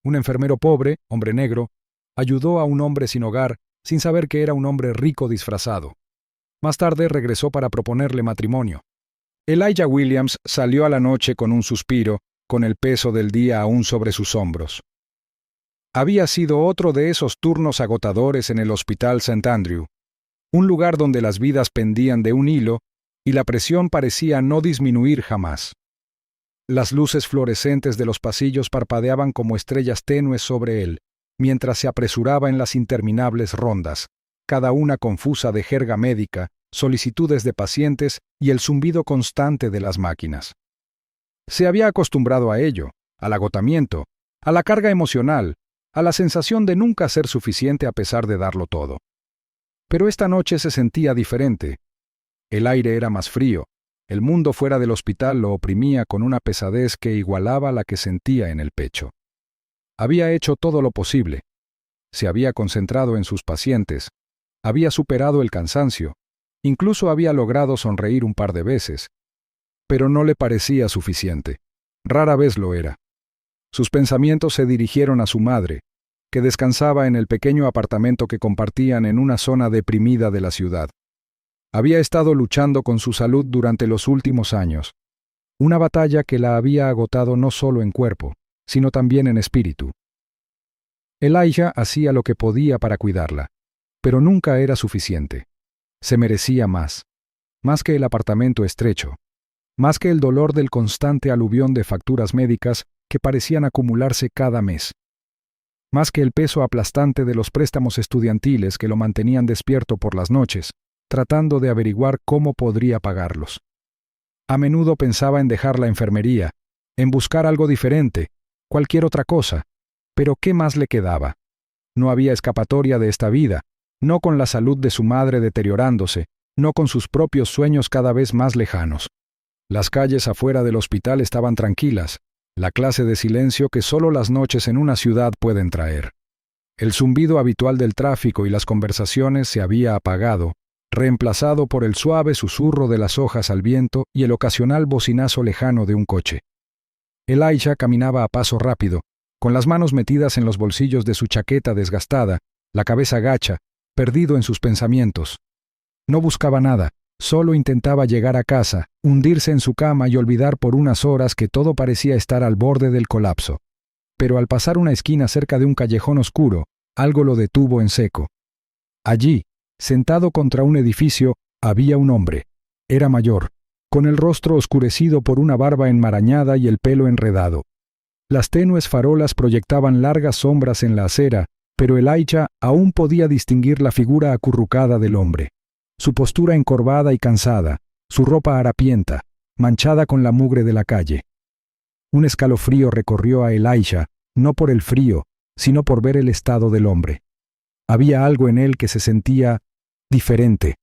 Un enfermero pobre, hombre negro, ayudó a un hombre sin hogar sin saber que era un hombre rico disfrazado. Más tarde regresó para proponerle matrimonio. Elijah Williams salió a la noche con un suspiro, con el peso del día aún sobre sus hombros. Había sido otro de esos turnos agotadores en el Hospital St. Andrew, un lugar donde las vidas pendían de un hilo y la presión parecía no disminuir jamás. Las luces fluorescentes de los pasillos parpadeaban como estrellas tenues sobre él, mientras se apresuraba en las interminables rondas, cada una confusa de jerga médica, solicitudes de pacientes y el zumbido constante de las máquinas. Se había acostumbrado a ello, al agotamiento, a la carga emocional, a la sensación de nunca ser suficiente a pesar de darlo todo. Pero esta noche se sentía diferente. El aire era más frío, el mundo fuera del hospital lo oprimía con una pesadez que igualaba la que sentía en el pecho. Había hecho todo lo posible. Se había concentrado en sus pacientes, había superado el cansancio, incluso había logrado sonreír un par de veces, pero no le parecía suficiente. Rara vez lo era. Sus pensamientos se dirigieron a su madre, que descansaba en el pequeño apartamento que compartían en una zona deprimida de la ciudad. Había estado luchando con su salud durante los últimos años, una batalla que la había agotado no solo en cuerpo, sino también en espíritu. Elijah hacía lo que podía para cuidarla, pero nunca era suficiente. Se merecía más que el apartamento estrecho, más que el dolor del constante aluvión de facturas médicas que parecían acumularse cada mes, más que el peso aplastante de los préstamos estudiantiles que lo mantenían despierto por las noches, tratando de averiguar cómo podría pagarlos. A menudo pensaba en dejar la enfermería, en buscar algo diferente, cualquier otra cosa, pero ¿qué más le quedaba? No había escapatoria de esta vida, no con la salud de su madre deteriorándose, no con sus propios sueños cada vez más lejanos. Las calles afuera del hospital estaban tranquilas, la clase de silencio que solo las noches en una ciudad pueden traer. El zumbido habitual del tráfico y las conversaciones se había apagado, reemplazado por el suave susurro de las hojas al viento y el ocasional bocinazo lejano de un coche. Elijah caminaba a paso rápido, con las manos metidas en los bolsillos de su chaqueta desgastada, la cabeza gacha, perdido en sus pensamientos. No buscaba nada, solo intentaba llegar a casa, hundirse en su cama y olvidar por unas horas que todo parecía estar al borde del colapso. Pero al pasar una esquina cerca de un callejón oscuro, algo lo detuvo en seco. Allí, sentado contra un edificio, había un hombre. Era mayor, con el rostro oscurecido por una barba enmarañada y el pelo enredado. Las tenues farolas proyectaban largas sombras en la acera, pero Elijah aún podía distinguir la figura acurrucada del hombre. Su postura encorvada y cansada, su ropa harapienta, manchada con la mugre de la calle. Un escalofrío recorrió a Elijah, no por el frío, sino por ver el estado del hombre. Había algo en él que se sentía diferente.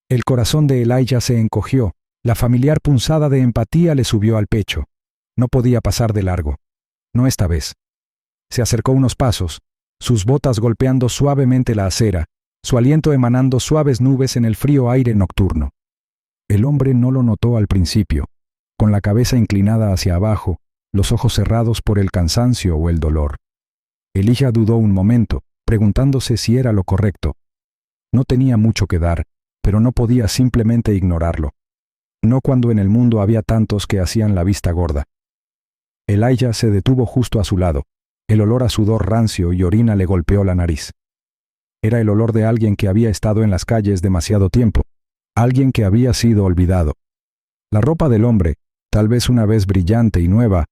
El corazón de Elijah se encogió, la familiar punzada de empatía le subió al pecho. No podía pasar de largo. No esta vez. Se acercó unos pasos, sus botas golpeando suavemente la acera, su aliento emanando suaves nubes en el frío aire nocturno. El hombre no lo notó al principio, con la cabeza inclinada hacia abajo, los ojos cerrados por el cansancio o el dolor. Elijah dudó un momento, preguntándose si era lo correcto. No tenía mucho que dar, pero no podía simplemente ignorarlo. No cuando en el mundo había tantos que hacían la vista gorda. Elijah se detuvo justo a su lado. El olor a sudor rancio y orina le golpeó la nariz. Era el olor de alguien que había estado en las calles demasiado tiempo, alguien que había sido olvidado. La ropa del hombre, tal vez una vez brillante y nueva,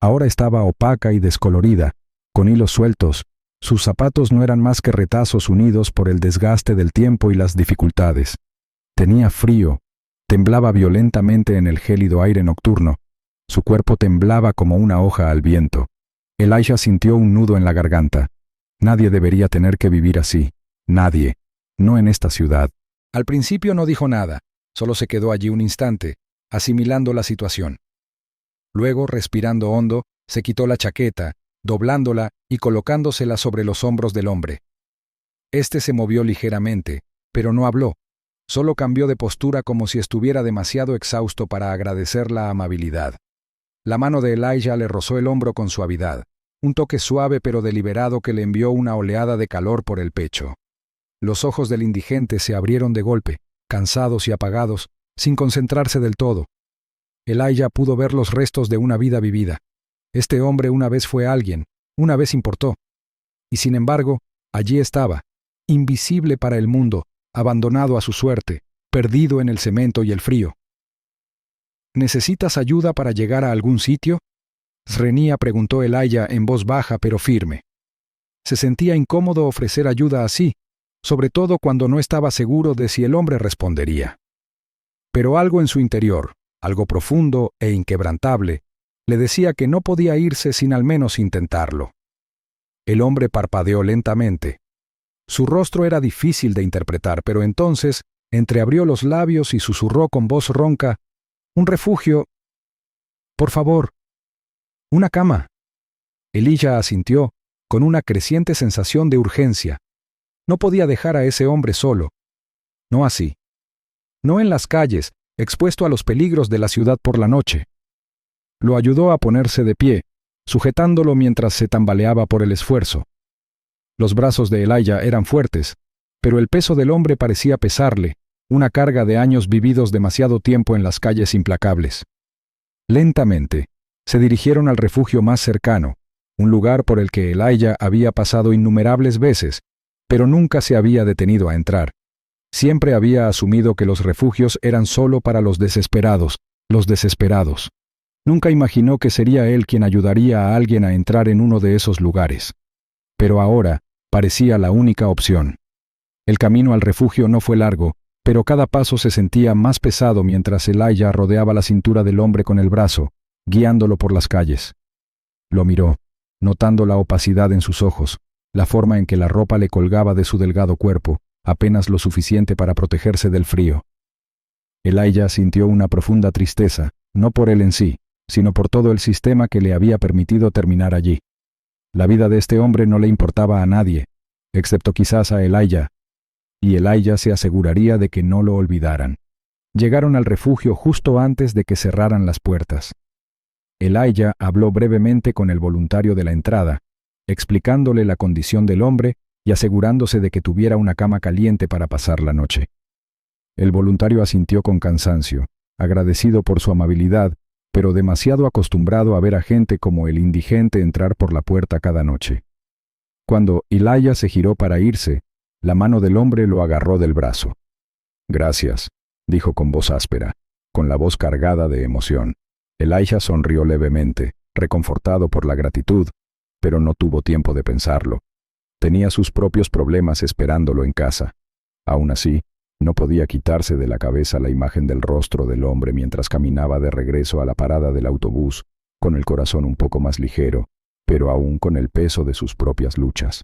ahora estaba opaca y descolorida, con hilos sueltos. Sus zapatos no eran más que retazos unidos por el desgaste del tiempo y las dificultades. Tenía frío, temblaba violentamente en el gélido aire nocturno. Su cuerpo temblaba como una hoja al viento. Elijah sintió un nudo en la garganta. Nadie debería tener que vivir así. Nadie. No en esta ciudad. Al principio no dijo nada, solo se quedó allí un instante, asimilando la situación. Luego, respirando hondo, se quitó la chaqueta, doblándola y colocándosela sobre los hombros del hombre. Este se movió ligeramente, pero no habló. Solo cambió de postura como si estuviera demasiado exhausto para agradecer la amabilidad. La mano de Elijah le rozó el hombro con suavidad. un toque suave pero deliberado que le envió una oleada de calor por el pecho. Los ojos del indigente se abrieron de golpe, cansados y apagados, sin concentrarse del todo. Elijah pudo ver los restos de una vida vivida. Este hombre una vez fue alguien, una vez importó. Y sin embargo, allí estaba, invisible para el mundo, abandonado a su suerte, perdido en el cemento y el frío. ¿Necesitas ayuda para llegar a algún sitio? Srenia preguntó Elijah en voz baja pero firme. Se sentía incómodo ofrecer ayuda así, sobre todo cuando no estaba seguro de si el hombre respondería. Pero algo en su interior, algo profundo e inquebrantable, le decía que no podía irse sin al menos intentarlo. El hombre parpadeó lentamente. Su rostro era difícil de interpretar, pero entonces entreabrió los labios y susurró con voz ronca: «Un refugio. Por favor. Una cama». Elijah asintió, con una creciente sensación de urgencia. No podía dejar a ese hombre solo. No así. No en las calles, expuesto a los peligros de la ciudad por la noche. Lo ayudó a ponerse de pie, sujetándolo mientras se tambaleaba por el esfuerzo. Los brazos de Elijah eran fuertes, pero el peso del hombre parecía pesarle, una carga de años vividos demasiado tiempo en las calles implacables. Lentamente, se dirigieron al refugio más cercano, un lugar por el que Elijah había pasado innumerables veces, pero nunca se había detenido a entrar. Siempre había asumido que los refugios eran solo para los desesperados, los desesperados. Nunca imaginó que sería él quien ayudaría a alguien a entrar en uno de esos lugares. Pero ahora parecía la única opción. El camino al refugio no fue largo, pero cada paso se sentía más pesado mientras Elijah rodeaba la cintura del hombre con el brazo, guiándolo por las calles. Lo miró, notando la opacidad en sus ojos, la forma en que la ropa le colgaba de su delgado cuerpo, apenas lo suficiente para protegerse del frío. Elijah sintió una profunda tristeza, no por él en sí, sino por todo el sistema que le había permitido terminar allí. La vida de este hombre no le importaba a nadie, excepto quizás a Elijah, y Elijah se aseguraría de que no lo olvidaran. Llegaron al refugio justo antes de que cerraran las puertas. Elijah habló brevemente con el voluntario de la entrada, explicándole la condición del hombre y asegurándose de que tuviera una cama caliente para pasar la noche. El voluntario asintió con cansancio, agradecido por su amabilidad, pero demasiado acostumbrado a ver a gente como el indigente entrar por la puerta cada noche. Cuando Elijah se giró para irse, la mano del hombre lo agarró del brazo. «Gracias», dijo con voz áspera, con la voz cargada de emoción. Elijah sonrió levemente, reconfortado por la gratitud, pero no tuvo tiempo de pensarlo. Tenía sus propios problemas esperándolo en casa. Aún así, no podía quitarse de la cabeza la imagen del rostro del hombre mientras caminaba de regreso a la parada del autobús, con el corazón un poco más ligero, pero aún con el peso de sus propias luchas.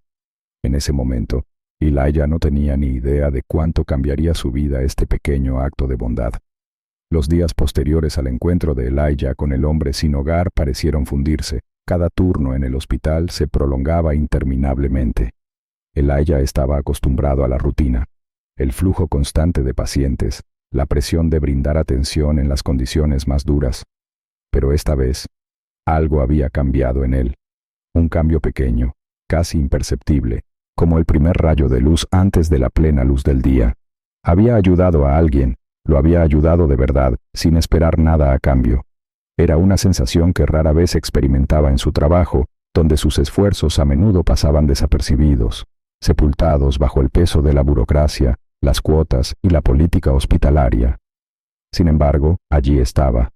En ese momento, Elijah no tenía ni idea de cuánto cambiaría su vida este pequeño acto de bondad. Los días posteriores al encuentro de Elijah con el hombre sin hogar parecieron fundirse. Cada turno en el hospital se prolongaba interminablemente. Elijah estaba acostumbrado a la rutina, el flujo constante de pacientes, la presión de brindar atención en las condiciones más duras. Pero esta vez, algo había cambiado en él. Un cambio pequeño, casi imperceptible, como el primer rayo de luz antes de la plena luz del día. Había ayudado a alguien, lo había ayudado de verdad, sin esperar nada a cambio. Era una sensación que rara vez experimentaba en su trabajo, donde sus esfuerzos a menudo pasaban desapercibidos, sepultados bajo el peso de la burocracia, las cuotas y la política hospitalaria. Sin embargo, allí estaba,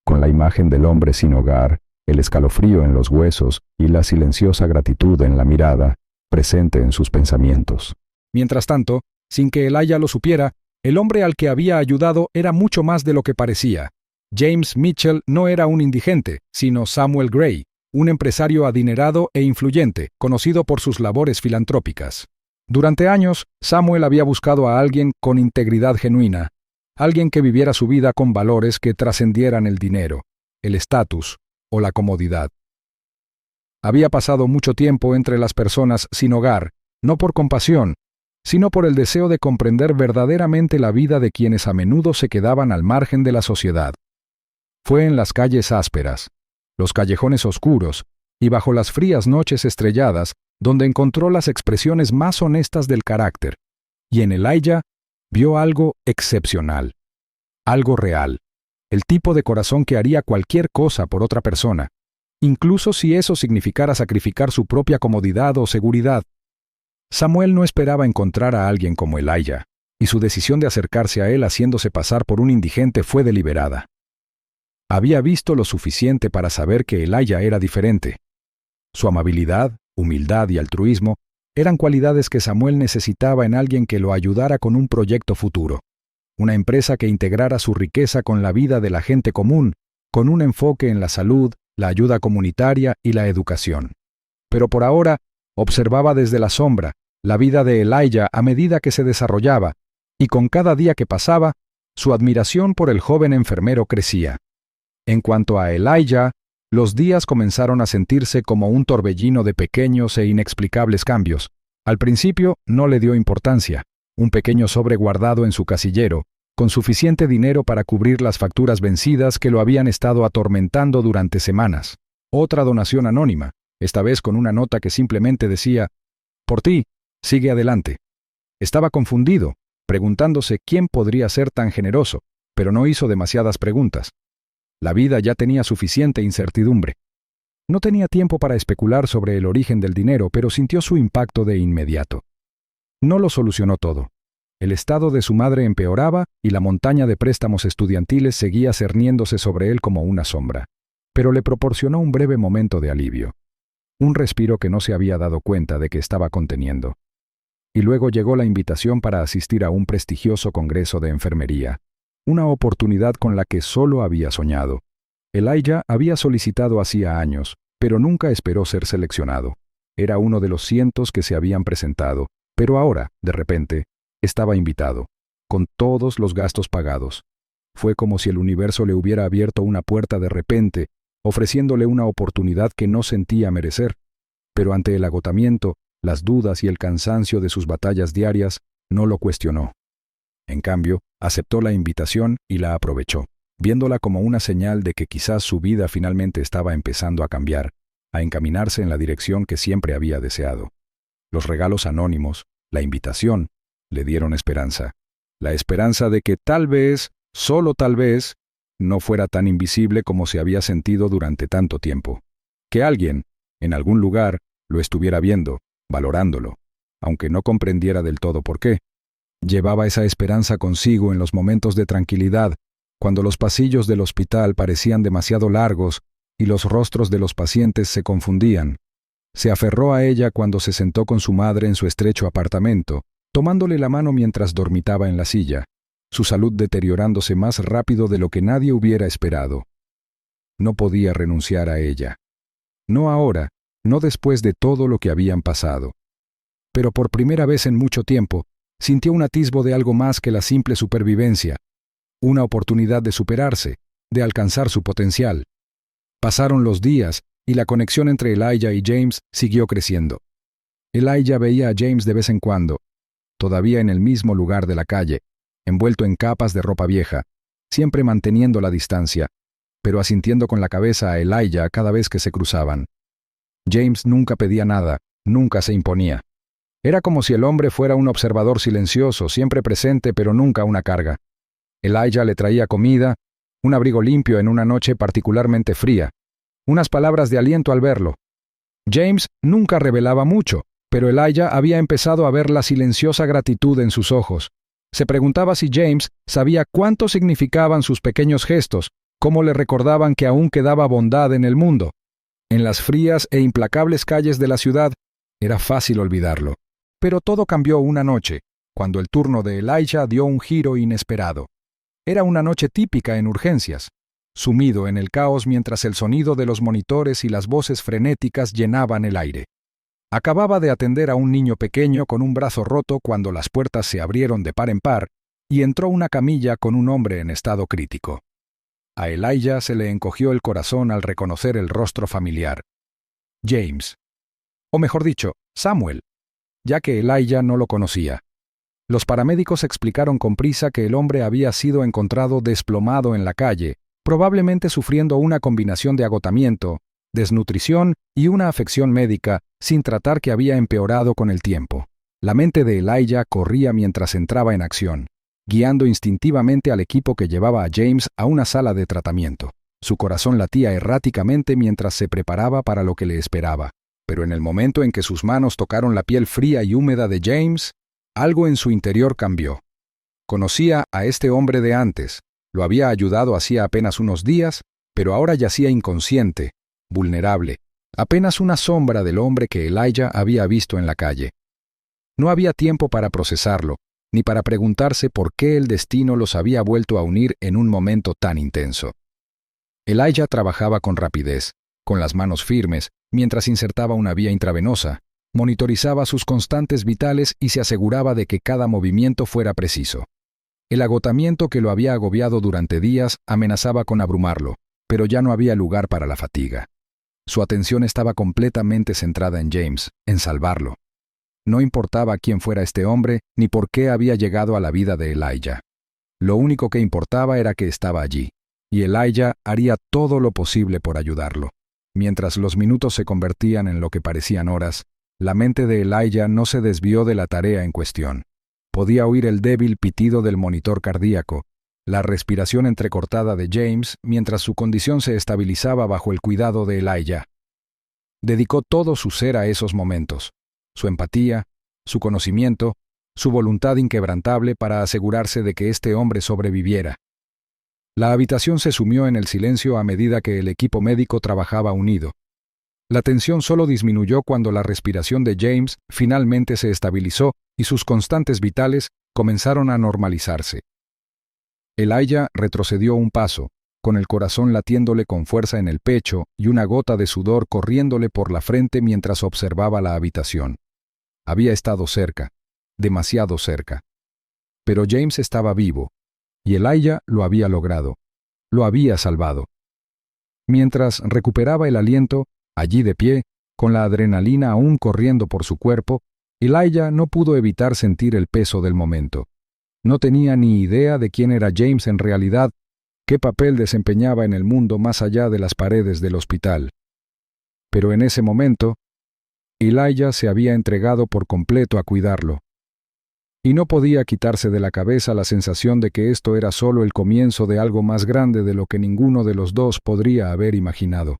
con la imagen del hombre sin hogar, el escalofrío en los huesos y la silenciosa gratitud en la mirada, presente en sus pensamientos. Mientras tanto, sin que Elijah lo supiera, el hombre al que había ayudado era mucho más de lo que parecía. James Mitchell no era un indigente, sino Samuel Gray, un empresario adinerado e influyente, conocido por sus labores filantrópicas. Durante años, Samuel había buscado a alguien con integridad genuina, alguien que viviera su vida con valores que trascendieran el dinero, el estatus o la comodidad. Había pasado mucho tiempo entre las personas sin hogar, no por compasión, sino por el deseo de comprender verdaderamente la vida de quienes a menudo se quedaban al margen de la sociedad. Fue en las calles ásperas, los callejones oscuros, y bajo las frías noches estrelladas, donde encontró las expresiones más honestas del carácter. Y en Elijah vio algo excepcional, algo real, el tipo de corazón que haría cualquier cosa por otra persona, incluso si eso significara sacrificar su propia comodidad o seguridad. Samuel no esperaba encontrar a alguien como Elijah, y su decisión de acercarse a él haciéndose pasar por un indigente fue deliberada. Había visto lo suficiente para saber que Elijah era diferente. Su amabilidad, humildad y altruismo eran cualidades que Samuel necesitaba en alguien que lo ayudara con un proyecto futuro, una empresa que integrara su riqueza con la vida de la gente común, con un enfoque en la salud, la ayuda comunitaria y la educación. Pero por ahora, observaba desde la sombra la vida de Elijah a medida que se desarrollaba, y con cada día que pasaba, su admiración por el joven enfermero crecía. En cuanto a Elijah, los días comenzaron a sentirse como un torbellino de pequeños e inexplicables cambios. Al principio no le dio importancia, un pequeño sobre guardado en su casillero, con suficiente dinero para cubrir las facturas vencidas que lo habían estado atormentando durante semanas. Otra donación anónima, esta vez con una nota que simplemente decía: «Por ti, sigue adelante». Estaba confundido, preguntándose quién podría ser tan generoso, pero no hizo demasiadas preguntas. La vida ya tenía suficiente incertidumbre. No tenía tiempo para especular sobre el origen del dinero, pero sintió su impacto de inmediato. No lo solucionó todo. El estado de su madre empeoraba y la montaña de préstamos estudiantiles seguía cerniéndose sobre él como una sombra. Pero le proporcionó un breve momento de alivio. Un respiro que no se había dado cuenta de que estaba conteniendo. Y luego llegó la invitación para asistir a un prestigioso congreso de enfermería. Una oportunidad con la que solo había soñado. Elijah había solicitado hacía años, pero nunca esperó ser seleccionado. Era uno de los cientos que se habían presentado, pero ahora, de repente, estaba invitado, con todos los gastos pagados. Fue como si el universo le hubiera abierto una puerta de repente, ofreciéndole una oportunidad que no sentía merecer. Pero ante el agotamiento, las dudas y el cansancio de sus batallas diarias, no lo cuestionó. En cambio, aceptó la invitación y la aprovechó, viéndola como una señal de que quizás su vida finalmente estaba empezando a cambiar, a encaminarse en la dirección que siempre había deseado. Los regalos anónimos, la invitación, le dieron esperanza. La esperanza de que tal vez, solo tal vez, no fuera tan invisible como se había sentido durante tanto tiempo. Que alguien, en algún lugar, lo estuviera viendo, valorándolo, aunque no comprendiera del todo por qué. Llevaba esa esperanza consigo en los momentos de tranquilidad, cuando los pasillos del hospital parecían demasiado largos y los rostros de los pacientes se confundían. Se aferró a ella cuando se sentó con su madre en su estrecho apartamento, tomándole la mano mientras dormitaba en la silla, su salud deteriorándose más rápido de lo que nadie hubiera esperado. No podía renunciar a ella. No ahora, no después de todo lo que habían pasado. Pero por primera vez en mucho tiempo, sintió un atisbo de algo más que la simple supervivencia, una oportunidad de superarse, de alcanzar su potencial. Pasaron los días y la conexión entre Elijah y James siguió creciendo. Elijah veía a James de vez en cuando, todavía en el mismo lugar de la calle, envuelto en capas de ropa vieja, siempre manteniendo la distancia, pero asintiendo con la cabeza a Elijah cada vez que se cruzaban. James nunca pedía nada, nunca se imponía. Era como si el hombre fuera un observador silencioso, siempre presente pero nunca una carga. Elijah le traía comida, un abrigo limpio en una noche particularmente fría, unas palabras de aliento al verlo. James nunca revelaba mucho, pero Elijah había empezado a ver la silenciosa gratitud en sus ojos. Se preguntaba si James sabía cuánto significaban sus pequeños gestos, cómo le recordaban que aún quedaba bondad en el mundo. En las frías e implacables calles de la ciudad, era fácil olvidarlo. Pero todo cambió una noche, cuando el turno de Elijah dio un giro inesperado. Era una noche típica en urgencias, sumido en el caos mientras el sonido de los monitores y las voces frenéticas llenaban el aire. Acababa de atender a un niño pequeño con un brazo roto cuando las puertas se abrieron de par en par y entró una camilla con un hombre en estado crítico. A Elijah se le encogió el corazón al reconocer el rostro familiar. James. O mejor dicho, Samuel, ya que Elijah no lo conocía. Los paramédicos explicaron con prisa que el hombre había sido encontrado desplomado en la calle, probablemente sufriendo una combinación de agotamiento, desnutrición y una afección médica, sin tratar que había empeorado con el tiempo. La mente de Elijah corría mientras entraba en acción, guiando instintivamente al equipo que llevaba a James a una sala de tratamiento. Su corazón latía erráticamente mientras se preparaba para lo que le esperaba. Pero en el momento en que sus manos tocaron la piel fría y húmeda de James, algo en su interior cambió. Conocía a este hombre de antes, lo había ayudado hacía apenas unos días, pero ahora yacía inconsciente, vulnerable, apenas una sombra del hombre que Elijah había visto en la calle. No había tiempo para procesarlo, ni para preguntarse por qué el destino los había vuelto a unir en un momento tan intenso. Elijah trabajaba con rapidez, con las manos firmes, mientras insertaba una vía intravenosa, monitorizaba sus constantes vitales y se aseguraba de que cada movimiento fuera preciso. El agotamiento que lo había agobiado durante días amenazaba con abrumarlo, pero ya no había lugar para la fatiga. Su atención estaba completamente centrada en James, en salvarlo. No importaba quién fuera este hombre, ni por qué había llegado a la vida de Elijah. Lo único que importaba era que estaba allí, y Elijah haría todo lo posible por ayudarlo. Mientras los minutos se convertían en lo que parecían horas, la mente de Elijah no se desvió de la tarea en cuestión. Podía oír el débil pitido del monitor cardíaco, la respiración entrecortada de James mientras su condición se estabilizaba bajo el cuidado de Elijah. Dedicó todo su ser a esos momentos, su empatía, su conocimiento, su voluntad inquebrantable para asegurarse de que este hombre sobreviviera. La habitación se sumió en el silencio a medida que el equipo médico trabajaba unido. La tensión solo disminuyó cuando la respiración de James finalmente se estabilizó y sus constantes vitales comenzaron a normalizarse. Elijah retrocedió un paso, con el corazón latiéndole con fuerza en el pecho y una gota de sudor corriéndole por la frente mientras observaba la habitación. Había estado cerca, demasiado cerca. Pero James estaba vivo, y Elijah lo había logrado, lo había salvado. Mientras recuperaba el aliento, allí de pie, con la adrenalina aún corriendo por su cuerpo, Elijah no pudo evitar sentir el peso del momento. No tenía ni idea de quién era James en realidad, qué papel desempeñaba en el mundo más allá de las paredes del hospital. Pero en ese momento, Elijah se había entregado por completo a cuidarlo. Y no podía quitarse de la cabeza la sensación de que esto era solo el comienzo de algo más grande de lo que ninguno de los dos podría haber imaginado.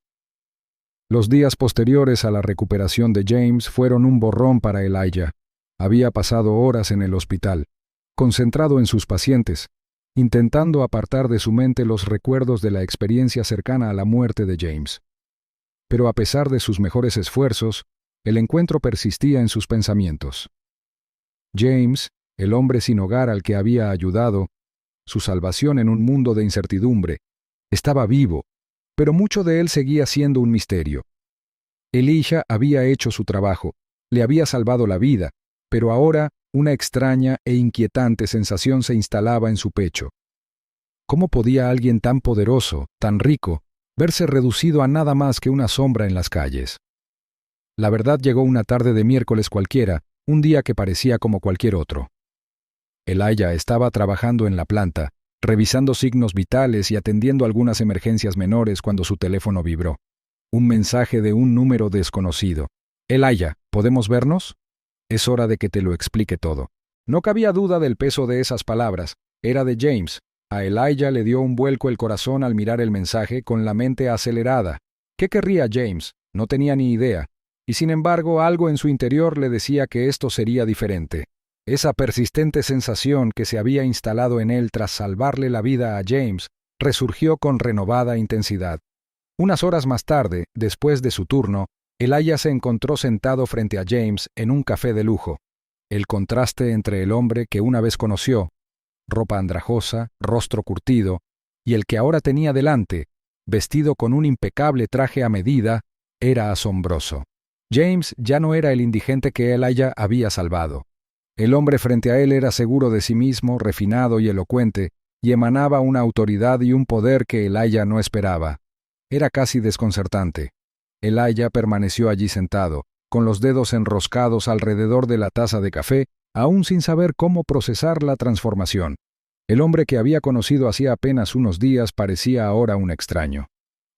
Los días posteriores a la recuperación de James fueron un borrón para Elijah. Había pasado horas en el hospital, concentrado en sus pacientes, intentando apartar de su mente los recuerdos de la experiencia cercana a la muerte de James. Pero a pesar de sus mejores esfuerzos, el encuentro persistía en sus pensamientos. James, el hombre sin hogar al que había ayudado, su salvación en un mundo de incertidumbre, estaba vivo, pero mucho de él seguía siendo un misterio. Elijah había hecho su trabajo, le había salvado la vida, pero ahora una extraña e inquietante sensación se instalaba en su pecho. ¿Cómo podía alguien tan poderoso, tan rico, verse reducido a nada más que una sombra en las calles? La verdad llegó una tarde de miércoles cualquiera, un día que parecía como cualquier otro. Elijah estaba trabajando en la planta, revisando signos vitales y atendiendo algunas emergencias menores cuando su teléfono vibró. Un mensaje de un número desconocido. «Elijah, ¿podemos vernos? Es hora de que te lo explique todo». No cabía duda del peso de esas palabras. Era de James. A Elijah le dio un vuelco el corazón al mirar el mensaje con la mente acelerada. ¿Qué querría James? No tenía ni idea. Y sin embargo, algo en su interior le decía que esto sería diferente. Esa persistente sensación que se había instalado en él tras salvarle la vida a James resurgió con renovada intensidad. Unas horas más tarde, después de su turno, Elijah se encontró sentado frente a James en un café de lujo. El contraste entre el hombre que una vez conoció, ropa andrajosa, rostro curtido, y el que ahora tenía delante, vestido con un impecable traje a medida, era asombroso. James ya no era el indigente que Elijah había salvado. El hombre frente a él era seguro de sí mismo, refinado y elocuente, y emanaba una autoridad y un poder que Elijah no esperaba. Era casi desconcertante. Elijah permaneció allí sentado, con los dedos enroscados alrededor de la taza de café, aún sin saber cómo procesar la transformación. El hombre que había conocido hacía apenas unos días parecía ahora un extraño.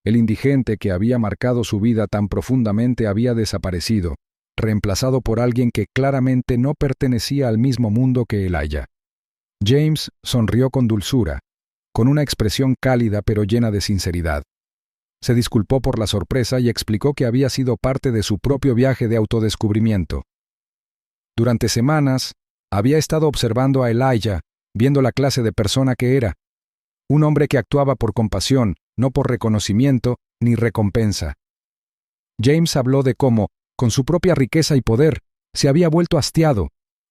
El indigente que había marcado su vida tan profundamente había desaparecido, reemplazado por alguien que claramente no pertenecía al mismo mundo que Elijah. James sonrió con dulzura, con una expresión cálida pero llena de sinceridad. Se disculpó por la sorpresa y explicó que había sido parte de su propio viaje de autodescubrimiento. Durante semanas, había estado observando a Elijah, viendo la clase de persona que era. Un hombre que actuaba por compasión, no por reconocimiento ni recompensa. James habló de cómo, con su propia riqueza y poder, se había vuelto hastiado,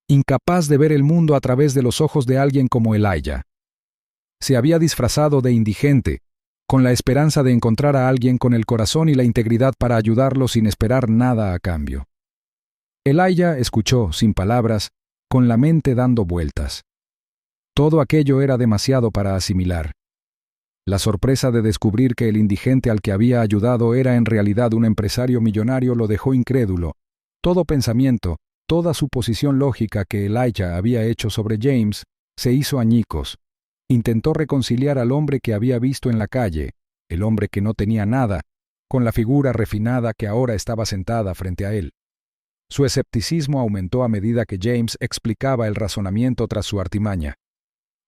incapaz de ver el mundo a través de los ojos de alguien como Elijah. Se había disfrazado de indigente, con la esperanza de encontrar a alguien con el corazón y la integridad para ayudarlo sin esperar nada a cambio. Elijah escuchó, sin palabras, con la mente dando vueltas. Todo aquello era demasiado para asimilar. La sorpresa de descubrir que el indigente al que había ayudado era en realidad un empresario millonario lo dejó incrédulo. Todo pensamiento, toda suposición lógica que Elijah había hecho sobre James, se hizo añicos. Intentó reconciliar al hombre que había visto en la calle, el hombre que no tenía nada, con la figura refinada que ahora estaba sentada frente a él. Su escepticismo aumentó a medida que James explicaba el razonamiento tras su artimaña.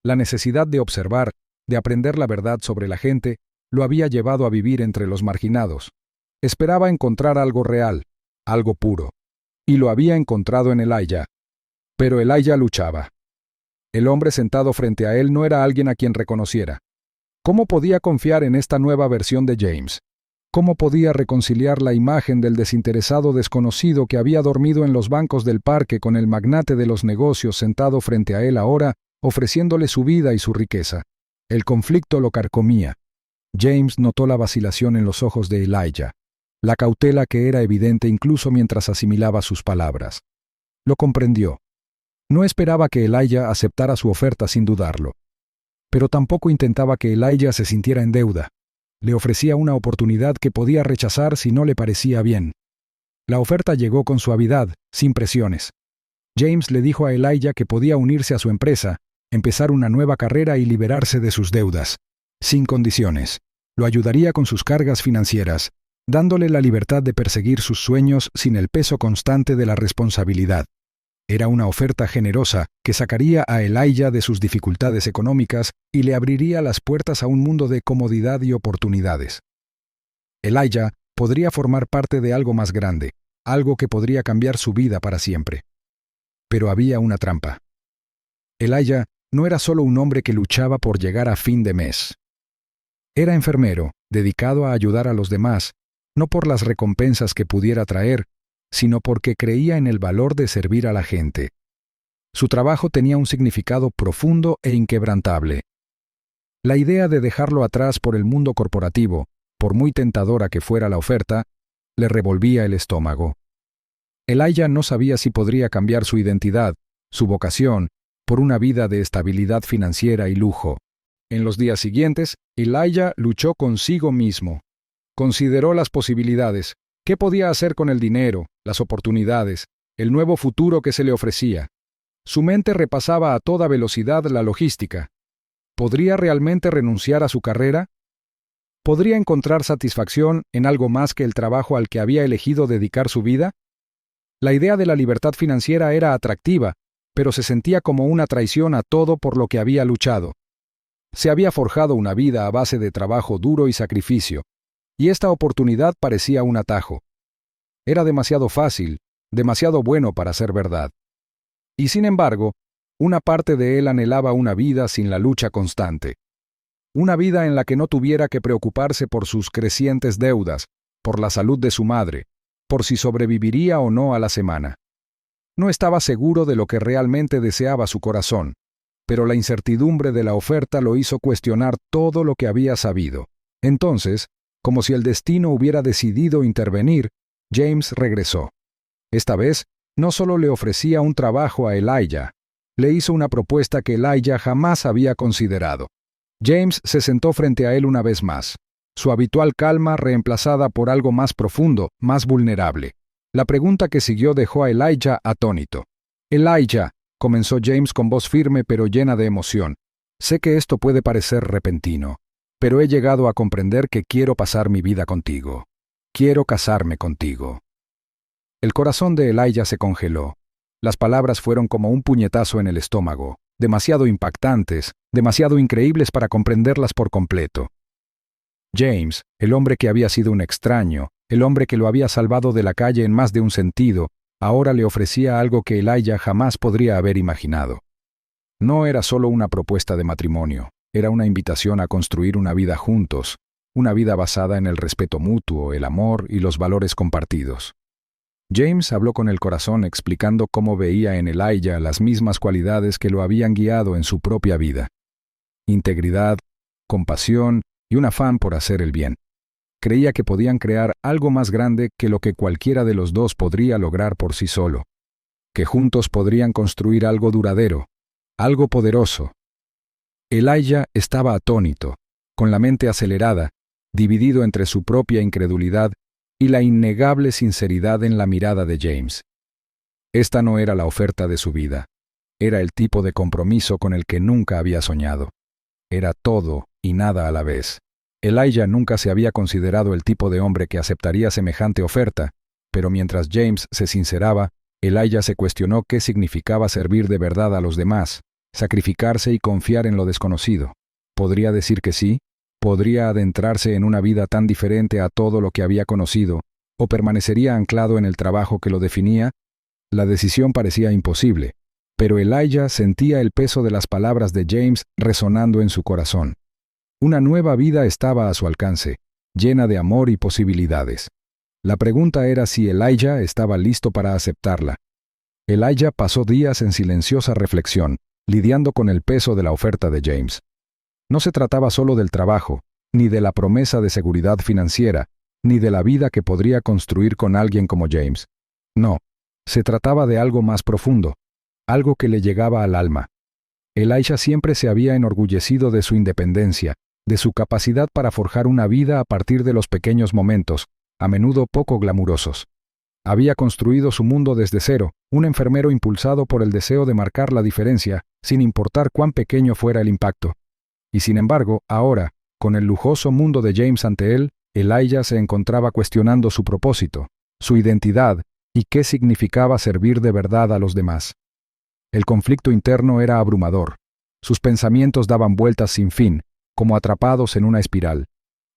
La necesidad de observar, de aprender la verdad sobre la gente, lo había llevado a vivir entre los marginados. Esperaba encontrar algo real, algo puro, y lo había encontrado en Elijah. Pero Elijah luchaba. El hombre sentado frente a él no era alguien a quien reconociera. ¿Cómo podía confiar en esta nueva versión de James? ¿Cómo podía reconciliar la imagen del desinteresado desconocido que había dormido en los bancos del parque con el magnate de los negocios sentado frente a él ahora, ofreciéndole su vida y su riqueza? El conflicto lo carcomía. James notó la vacilación en los ojos de Elijah, la cautela que era evidente incluso mientras asimilaba sus palabras. Lo comprendió. No esperaba que Elijah aceptara su oferta sin dudarlo. Pero tampoco intentaba que Elijah se sintiera en deuda. Le ofrecía una oportunidad que podía rechazar si no le parecía bien. La oferta llegó con suavidad, sin presiones. James le dijo a Elijah que podía unirse a su empresa, empezar una nueva carrera y liberarse de sus deudas, sin condiciones. Lo ayudaría con sus cargas financieras, dándole la libertad de perseguir sus sueños sin el peso constante de la responsabilidad. Era una oferta generosa que sacaría a Elijah de sus dificultades económicas y le abriría las puertas a un mundo de comodidad y oportunidades. Elijah podría formar parte de algo más grande, algo que podría cambiar su vida para siempre. Pero había una trampa. Elijah no era solo un hombre que luchaba por llegar a fin de mes. Era enfermero, dedicado a ayudar a los demás, no por las recompensas que pudiera traer, sino porque creía en el valor de servir a la gente. Su trabajo tenía un significado profundo e inquebrantable. La idea de dejarlo atrás por el mundo corporativo, por muy tentadora que fuera la oferta, le revolvía el estómago. Elijah no sabía si podría cambiar su identidad, su vocación, por una vida de estabilidad financiera y lujo. En los días siguientes, Elijah luchó consigo mismo. Consideró las posibilidades. ¿Qué podía hacer con el dinero, las oportunidades, el nuevo futuro que se le ofrecía? Su mente repasaba a toda velocidad la logística. ¿Podría realmente renunciar a su carrera? ¿Podría encontrar satisfacción en algo más que el trabajo al que había elegido dedicar su vida? La idea de la libertad financiera era atractiva, pero se sentía como una traición a todo por lo que había luchado. Se había forjado una vida a base de trabajo duro y sacrificio, y esta oportunidad parecía un atajo. Era demasiado fácil, demasiado bueno para ser verdad. Y sin embargo, una parte de él anhelaba una vida sin la lucha constante. Una vida en la que no tuviera que preocuparse por sus crecientes deudas, por la salud de su madre, por si sobreviviría o no a la semana. No estaba seguro de lo que realmente deseaba su corazón, pero la incertidumbre de la oferta lo hizo cuestionar todo lo que había sabido. Entonces, como si el destino hubiera decidido intervenir, James regresó. Esta vez, no solo le ofrecía un trabajo a Elijah, le hizo una propuesta que Elijah jamás había considerado. James se sentó frente a él una vez más, su habitual calma reemplazada por algo más profundo, más vulnerable. La pregunta que siguió dejó a Elijah atónito. «Elijah», comenzó James con voz firme pero llena de emoción, «sé que esto puede parecer repentino, pero he llegado a comprender que quiero pasar mi vida contigo. Quiero casarme contigo. El corazón de Elijah se congeló. Las palabras fueron como un puñetazo en el estómago, demasiado impactantes, demasiado increíbles para comprenderlas por completo. James, el hombre que había sido un extraño, el hombre que lo había salvado de la calle en más de un sentido, ahora le ofrecía algo que Elijah jamás podría haber imaginado. No era solo una propuesta de matrimonio, era una invitación a construir una vida juntos, una vida basada en el respeto mutuo, el amor y los valores compartidos. James habló con el corazón explicando cómo veía en Elijah las mismas cualidades que lo habían guiado en su propia vida: integridad, compasión y un afán por hacer el bien. Creía que podían crear algo más grande que lo que cualquiera de los dos podría lograr por sí solo, que juntos podrían construir algo duradero, algo poderoso. Elijah estaba atónito, con la mente acelerada, dividido entre su propia incredulidad y la innegable sinceridad en la mirada de James. Esta no era la oferta de su vida, era el tipo de compromiso con el que nunca había soñado. Era todo y nada a la vez. Elijah nunca se había considerado el tipo de hombre que aceptaría semejante oferta, pero mientras James se sinceraba, Elijah se cuestionó qué significaba servir de verdad a los demás, sacrificarse y confiar en lo desconocido. ¿Podría decir que sí? ¿Podría adentrarse en una vida tan diferente a todo lo que había conocido, o permanecería anclado en el trabajo que lo definía? La decisión parecía imposible, pero Elijah sentía el peso de las palabras de James resonando en su corazón. Una nueva vida estaba a su alcance, llena de amor y posibilidades. La pregunta era si Elijah estaba listo para aceptarla. Elijah pasó días en silenciosa reflexión, lidiando con el peso de la oferta de James. No se trataba solo del trabajo, ni de la promesa de seguridad financiera, ni de la vida que podría construir con alguien como James. No, se trataba de algo más profundo, algo que le llegaba al alma. Elijah siempre se había enorgullecido de su independencia, de su capacidad para forjar una vida a partir de los pequeños momentos, a menudo poco glamurosos. Había construido su mundo desde cero, un enfermero impulsado por el deseo de marcar la diferencia, sin importar cuán pequeño fuera el impacto. Y sin embargo, ahora, con el lujoso mundo de James ante él, Elijah se encontraba cuestionando su propósito, su identidad y qué significaba servir de verdad a los demás. El conflicto interno era abrumador. Sus pensamientos daban vueltas sin fin, como atrapados en una espiral.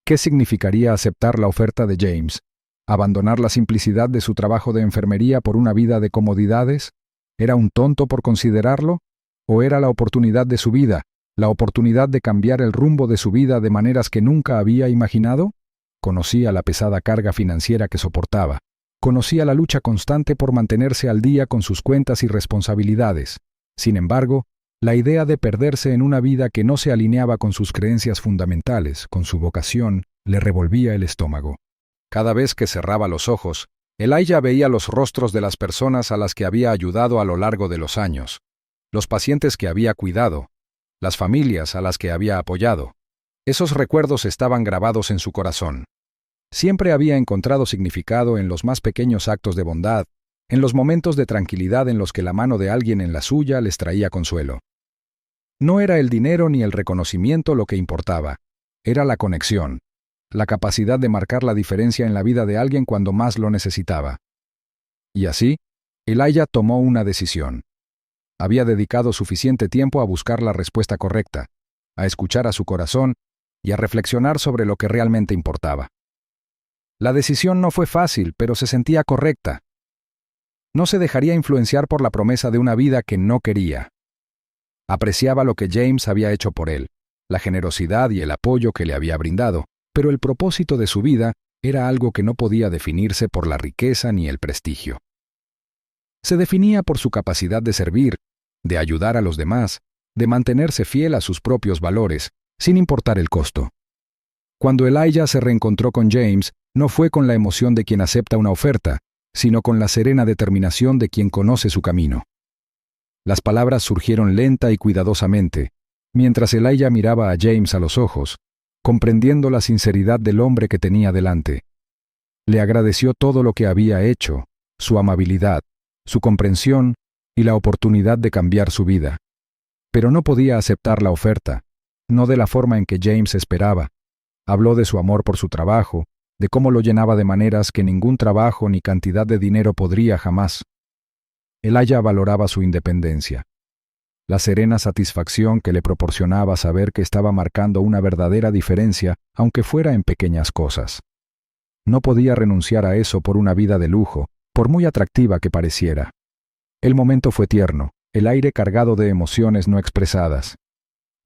¿Qué significaría aceptar la oferta de James? ¿Abandonar la simplicidad de su trabajo de enfermería por una vida de comodidades? ¿Era un tonto por considerarlo? ¿O era la oportunidad de su vida, la oportunidad de cambiar el rumbo de su vida de maneras que nunca había imaginado? Conocía la pesada carga financiera que soportaba. Conocía la lucha constante por mantenerse al día con sus cuentas y responsabilidades. Sin embargo, la idea de perderse en una vida que no se alineaba con sus creencias fundamentales, con su vocación, le revolvía el estómago. Cada vez que cerraba los ojos, Elijah veía los rostros de las personas a las que había ayudado a lo largo de los años, los pacientes que había cuidado, las familias a las que había apoyado. Esos recuerdos estaban grabados en su corazón. Siempre había encontrado significado en los más pequeños actos de bondad, en los momentos de tranquilidad en los que la mano de alguien en la suya les traía consuelo. No era el dinero ni el reconocimiento lo que importaba, era la conexión, la capacidad de marcar la diferencia en la vida de alguien cuando más lo necesitaba. Y así, Elijah tomó una decisión. Había dedicado suficiente tiempo a buscar la respuesta correcta, a escuchar a su corazón y a reflexionar sobre lo que realmente importaba. La decisión no fue fácil, pero se sentía correcta. No se dejaría influenciar por la promesa de una vida que no quería. Apreciaba lo que James había hecho por él, la generosidad y el apoyo que le había brindado, pero el propósito de su vida era algo que no podía definirse por la riqueza ni el prestigio. Se definía por su capacidad de servir, de ayudar a los demás, de mantenerse fiel a sus propios valores, sin importar el costo. Cuando Elijah se reencontró con James, no fue con la emoción de quien acepta una oferta, sino con la serena determinación de quien conoce su camino. Las palabras surgieron lenta y cuidadosamente, mientras Elijah miraba a James a los ojos, comprendiendo la sinceridad del hombre que tenía delante. Le agradeció todo lo que había hecho, su amabilidad, su comprensión y la oportunidad de cambiar su vida. Pero no podía aceptar la oferta, no de la forma en que James esperaba, Habló de su amor por su trabajo, de cómo lo llenaba de maneras que ningún trabajo ni cantidad de dinero podría jamás. Elijah valoraba su independencia, la serena satisfacción que le proporcionaba saber que estaba marcando una verdadera diferencia, aunque fuera en pequeñas cosas. No podía renunciar a eso por una vida de lujo, por muy atractiva que pareciera. El momento fue tierno, el aire cargado de emociones no expresadas.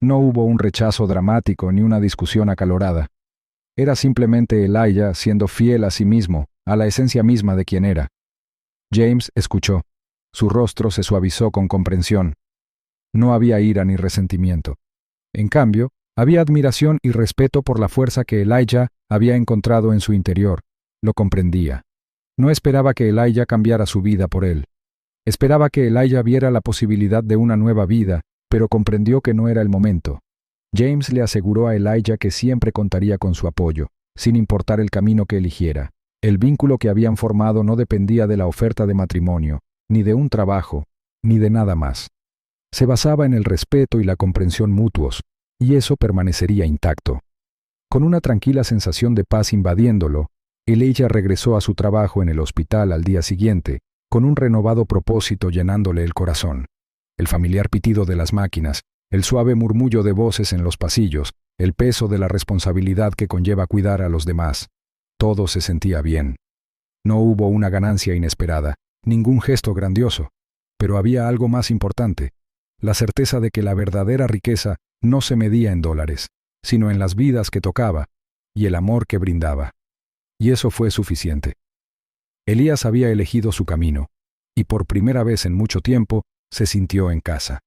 No hubo un rechazo dramático ni una discusión acalorada. Era simplemente Elijah siendo fiel a sí mismo, a la esencia misma de quien era. James escuchó. Su rostro se suavizó con comprensión. No había ira ni resentimiento. En cambio, había admiración y respeto por la fuerza que Elijah había encontrado en su interior. Lo comprendía. No esperaba que Elijah cambiara su vida por él. Esperaba que Elijah viera la posibilidad de una nueva vida, pero comprendió que no era el momento. James le aseguró a Elijah que siempre contaría con su apoyo, sin importar el camino que eligiera. El vínculo que habían formado no dependía de la oferta de matrimonio, ni de un trabajo, ni de nada más. Se basaba en el respeto y la comprensión mutuos, y eso permanecería intacto. Con una tranquila sensación de paz invadiéndolo, Elijah regresó a su trabajo en el hospital al día siguiente, con un renovado propósito llenándole el corazón. El familiar pitido de las máquinas, el suave murmullo de voces en los pasillos, el peso de la responsabilidad que conlleva cuidar a los demás. Todo se sentía bien. No hubo una ganancia inesperada, ningún gesto grandioso, pero había algo más importante, la certeza de que la verdadera riqueza no se medía en dólares, sino en las vidas que tocaba y el amor que brindaba. Y eso fue suficiente. Elías había elegido su camino, y por primera vez en mucho tiempo se sintió en casa.